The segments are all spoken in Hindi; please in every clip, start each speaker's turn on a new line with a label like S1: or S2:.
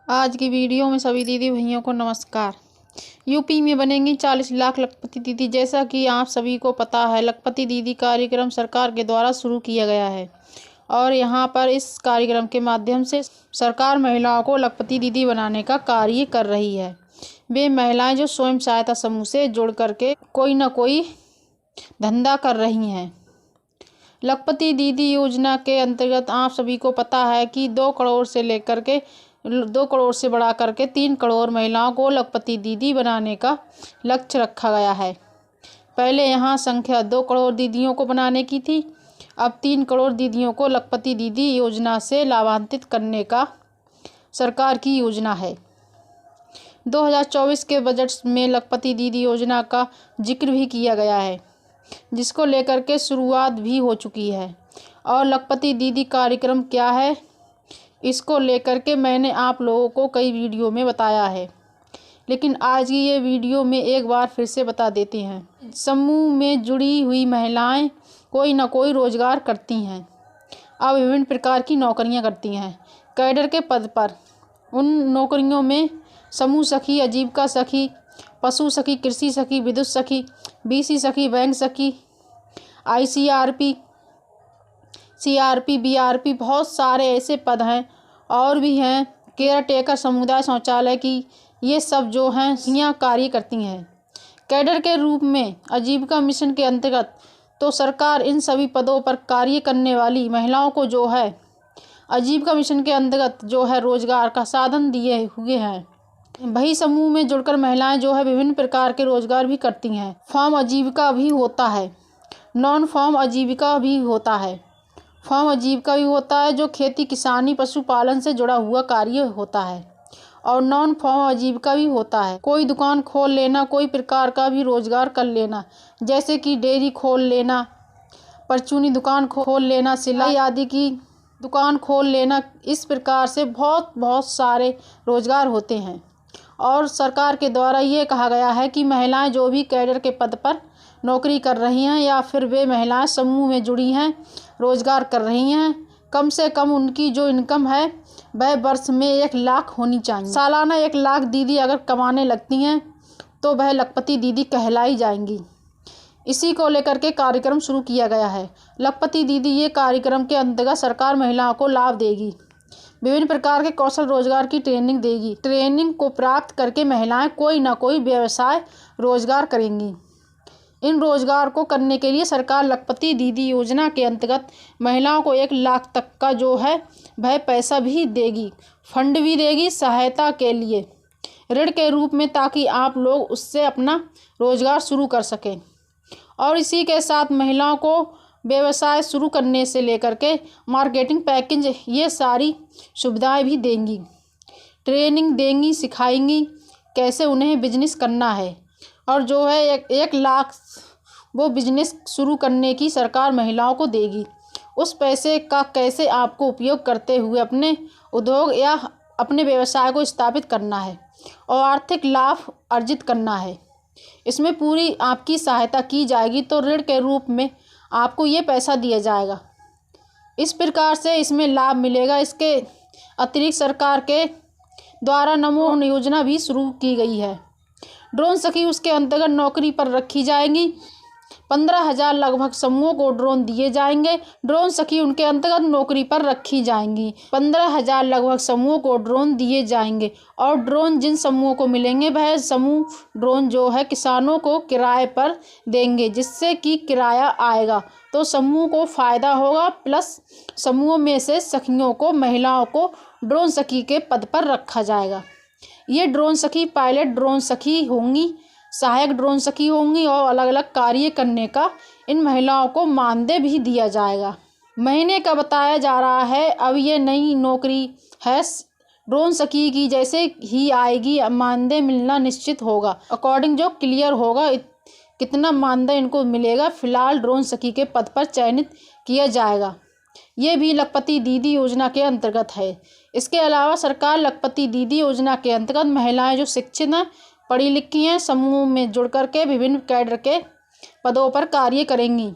S1: आज की वीडियो में सभी दीदी भैयों को नमस्कार। यूपी में बनेंगी 40 लाख लखपति दीदी। जैसा कि आप सभी को पता है, लखपति दीदी कार्यक्रम सरकार के द्वारा शुरू किया गया है और यहाँ पर इस कार्यक्रम के माध्यम से सरकार महिलाओं को लखपति दीदी बनाने का कार्य कर रही है। वे महिलाएं जो स्वयं सहायता समूह से जुड़ करके कोई न कोई धंधा कर रही हैं। लखपति दीदी योजना के अंतर्गत आप सभी को पता है कि 2 करोड़ से लेकर के 2 करोड़ से बढ़ा करके 3 करोड़ महिलाओं को लखपति दीदी बनाने का लक्ष्य रखा गया है। पहले यहाँ संख्या 2 करोड़ दीदियों को बनाने की थी, अब 3 करोड़ दीदियों को लखपति दीदी योजना से लाभान्वित करने का सरकार की योजना है। 2024 के बजट में लखपति दीदी योजना का जिक्र भी किया गया है, जिसको लेकर के शुरुआत भी हो चुकी है। और लखपति दीदी कार्यक्रम क्या है, इसको लेकर के मैंने आप लोगों को कई वीडियो में बताया है, लेकिन आज की ये वीडियो में एक बार फिर से बता देते हैं। समूह में जुड़ी हुई महिलाएं कोई न कोई रोजगार करती हैं और विभिन्न प्रकार की नौकरियां करती हैं कैडर के पद पर। उन नौकरियों में समूह सखी, आजीविका सखी, पशु सखी, कृषि सखी, विद्युत सखी, बीसी सखी, बैंक सखी, ICRP, CRP, BRP, बहुत सारे ऐसे पद हैं और भी हैं। केयर टेकर, समुदाय शौचालय की, ये सब जो हैं यहाँ कार्य करती हैं कैडर के रूप में। आजीविका मिशन के अंतर्गत तो सरकार इन सभी पदों पर कार्य करने वाली महिलाओं को जो है आजीविका मिशन के अंतर्गत जो है रोजगार का साधन दिए हुए हैं। वही समूह में जुड़कर महिलाएं जो है विभिन्न प्रकार के रोजगार भी करती हैं। फॉर्म आजीविका भी होता है, नॉन फॉर्म आजीविका भी होता है। फॉर्म आजीविका भी होता है जो खेती किसानी पशुपालन से जुड़ा हुआ कार्य होता है, और नॉन फॉर्म आजीविका भी होता है कोई दुकान खोल लेना, कोई प्रकार का भी रोजगार कर लेना, जैसे कि डेयरी खोल लेना, परचूनी दुकान खोल लेना, सिलाई आदि की दुकान खोल लेना। इस प्रकार से बहुत सारे रोजगार होते हैं। और सरकार के द्वारा ये कहा गया है कि महिलाएं जो भी कैडर के पद पर नौकरी कर रही हैं या फिर वे महिलाएं समूह में जुड़ी हैं, रोजगार कर रही हैं, कम से कम उनकी जो इनकम है वह वर्ष में 1 लाख होनी चाहिए। सालाना 1 लाख दीदी अगर कमाने लगती हैं तो वह लखपति दीदी कहलाई जाएंगी। इसी को लेकर के कार्यक्रम शुरू किया गया है। लखपति दीदी ये कार्यक्रम के अंतर्गत सरकार महिलाओं को लाभ देगी, विभिन्न प्रकार के कौशल रोजगार की ट्रेनिंग देगी। ट्रेनिंग को प्राप्त करके महिलाएं कोई ना कोई व्यवसाय रोजगार करेंगी। इन रोजगार को करने के लिए सरकार लखपति दीदी योजना के अंतर्गत महिलाओं को 1 लाख तक का जो है वह पैसा भी देगी, फंड भी देगी सहायता के लिए, ऋण के रूप में, ताकि आप लोग उससे अपना रोजगार शुरू कर सकें। और इसी के साथ महिलाओं को व्यवसाय शुरू करने से लेकर के मार्केटिंग, पैकेज, ये सारी सुविधाएं भी देंगी, ट्रेनिंग देंगी, सिखाएंगी कैसे उन्हें बिजनेस करना है। और जो है 1 लाख वो बिजनेस शुरू करने की सरकार महिलाओं को देगी। उस पैसे का कैसे आपको उपयोग करते हुए अपने उद्योग या अपने व्यवसाय को स्थापित करना है और आर्थिक लाभ अर्जित करना है, इसमें पूरी आपकी सहायता की जाएगी। तो ऋण के रूप में आपको ये पैसा दिया जाएगा। इस प्रकार से इसमें लाभ मिलेगा। इसके अतिरिक्त सरकार के द्वारा नमो योजना भी शुरू की गई है। ड्रोन सखी उसके अंतर्गत नौकरी पर रखी जाएंगी। 15,000 लगभग समूहों को ड्रोन दिए जाएंगे। ड्रोन सखी उनके अंतर्गत नौकरी पर रखी जाएंगी। 15,000 लगभग समूहों को ड्रोन दिए जाएंगे। और ड्रोन जिन समूहों को मिलेंगे वह समूह ड्रोन जो है किसानों को किराए पर देंगे, जिससे कि किराया आएगा तो समूह को फ़ायदा होगा, प्लस समूह में से सखियों को, महिलाओं को ड्रोन सखी के पद पर रखा जाएगा। ये ड्रोन सखी पायलट ड्रोन सखी होंगी, सहायक ड्रोन सखी होंगी और अलग अलग कार्य करने का इन महिलाओं को मानदेय भी दिया जाएगा। महीने का बताया जा रहा है। अब ये नई नौकरी है ड्रोन सखी की, जैसे ही आएगी मानदेय मिलना निश्चित होगा। अकॉर्डिंग जो क्लियर होगा कितना मानदेय इनको मिलेगा। फिलहाल ड्रोन सखी के पद पर चयनित किया जाएगा। ये भी लखपति दीदी योजना के अंतर्गत है। इसके अलावा सरकार लखपति दीदी योजना के अंतर्गत महिलाएं जो शिक्षित हैं, पढ़ी लिखी हैं, समूह में जुड़ करके विभिन्न कैडर के पदों पर कार्य करेंगी।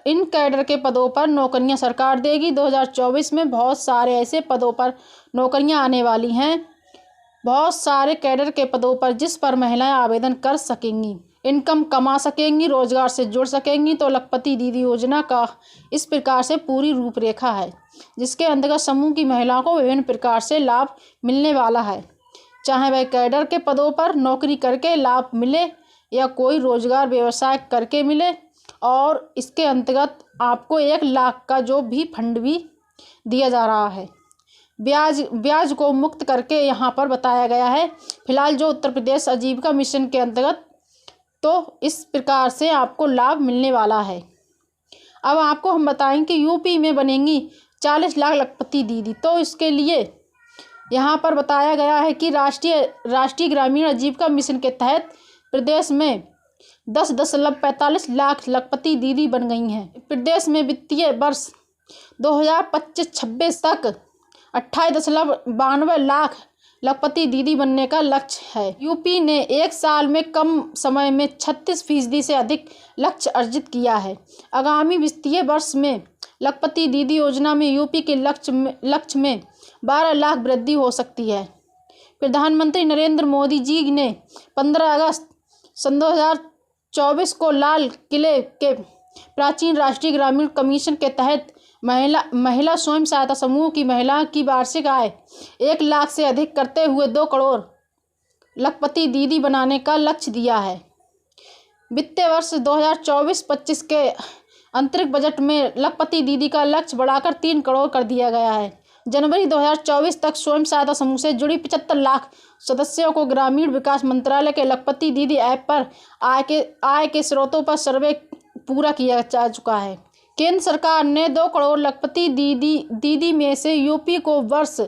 S1: इन कैडर के पदों पर नौकरियां सरकार देगी। 2024 में बहुत सारे ऐसे पदों पर नौकरियां आने वाली हैं बहुत सारे कैडर के पदों पर जिस पर महिलाएं आवेदन कर सकेंगी, इनकम कमा सकेंगी, रोजगार से जुड़ सकेंगी। तो लखपति दीदी योजना का इस प्रकार से पूरी रूपरेखा है, जिसके अंतर्गत समूह की महिलाओं को विभिन्न प्रकार से लाभ मिलने वाला है, चाहे वह कैडर के पदों पर नौकरी करके लाभ मिले या कोई रोजगार व्यवसाय करके मिले। और इसके अंतर्गत आपको 1 लाख का जो भी फंड भी दिया जा रहा है, ब्याज को मुक्त करके यहाँ पर बताया गया है। फिलहाल जो उत्तर प्रदेश आजीविका मिशन के अंतर्गत तो इस प्रकार से आपको लाभ मिलने वाला है। अब आपको हम बताएं कि यूपी में बनेंगी 40 लाख लखपति दीदी। तो इसके लिए यहाँ पर बताया गया है कि राष्ट्रीय ग्रामीण आजीविका मिशन के तहत प्रदेश में 10.45 लाख लखपति दीदी बन गई हैं। प्रदेश में वित्तीय वर्ष 2025-26 तक 28.92 लाख लखपति दीदी बनने का लक्ष्य है। यूपी ने 1 साल में कम समय में 36% से अधिक लक्ष्य अर्जित किया है। आगामी वित्तीय वर्ष में लखपति दीदी योजना में यूपी के लक्ष्य में 12 लाख वृद्धि हो सकती है। प्रधानमंत्री नरेंद्र मोदी जी ने 15 अगस्त सन 2024 को लाल किले के प्राचीन राष्ट्रीय ग्रामीण कमीशन के तहत महिला स्वयं सहायता समूह की महिलाओं की वार्षिक आय 1 लाख से अधिक करते हुए 2 करोड़ लखपति दीदी बनाने का लक्ष्य दिया है। वित्तीय वर्ष 2024-25 के अंतरिम बजट में लखपति दीदी का लक्ष्य बढ़ाकर 3 करोड़ कर दिया गया है। जनवरी 2024 तक स्वयं सहायता समूह से जुड़ी 75 लाख सदस्यों को ग्रामीण विकास मंत्रालय के लखपति दीदी ऐप पर आय के स्रोतों पर सर्वे पूरा किया जा चुका है। केंद्र सरकार ने 2 करोड़ लखपति दीदी में से यूपी को वर्ष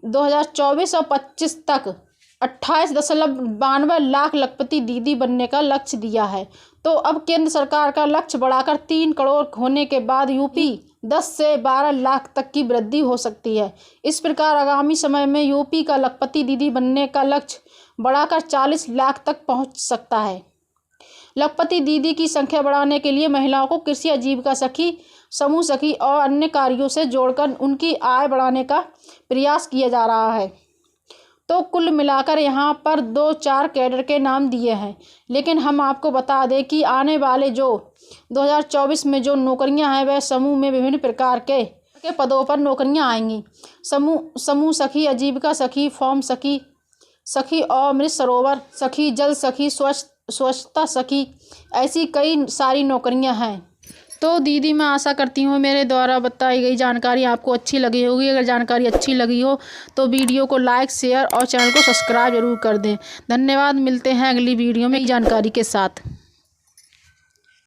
S1: 2024 और 25 तक 28.92 लाख लखपति दीदी बनने का लक्ष्य दिया है। तो अब केंद्र सरकार का लक्ष्य बढ़ाकर 3 करोड़ होने के बाद यूपी 10 से 12 लाख तक की वृद्धि हो सकती है। इस प्रकार आगामी समय में यूपी का लखपति दीदी बनने का लक्ष्य बढ़ाकर 40 लाख तक पहुंच सकता है। लखपति दीदी की संख्या बढ़ाने के लिए महिलाओं को कृषि आजीविका सखी, समूह सखी और अन्य कार्यों से जोड़कर उनकी आय बढ़ाने का प्रयास किया जा रहा है। तो कुल मिलाकर यहाँ पर 2-4 कैडर के नाम दिए हैं, लेकिन हम आपको बता दें कि आने वाले जो 2024 में जो नौकरियां हैं वह समूह में विभिन्न प्रकार के पदों पर नौकरियां आएंगी। समूह सखी, आजीविका सखी, फॉर्म सखी और मृत सरोवर सखी, जल सखी, स्वच्छता सखी, ऐसी कई सारी नौकरियां हैं। तो दीदी मैं आशा करती हूँ मेरे द्वारा बताई गई जानकारी आपको अच्छी लगी होगी। अगर जानकारी अच्छी लगी हो तो वीडियो को लाइक, शेयर और चैनल को सब्सक्राइब जरूर कर दें। धन्यवाद। मिलते हैं अगली वीडियो में जानकारी के साथ।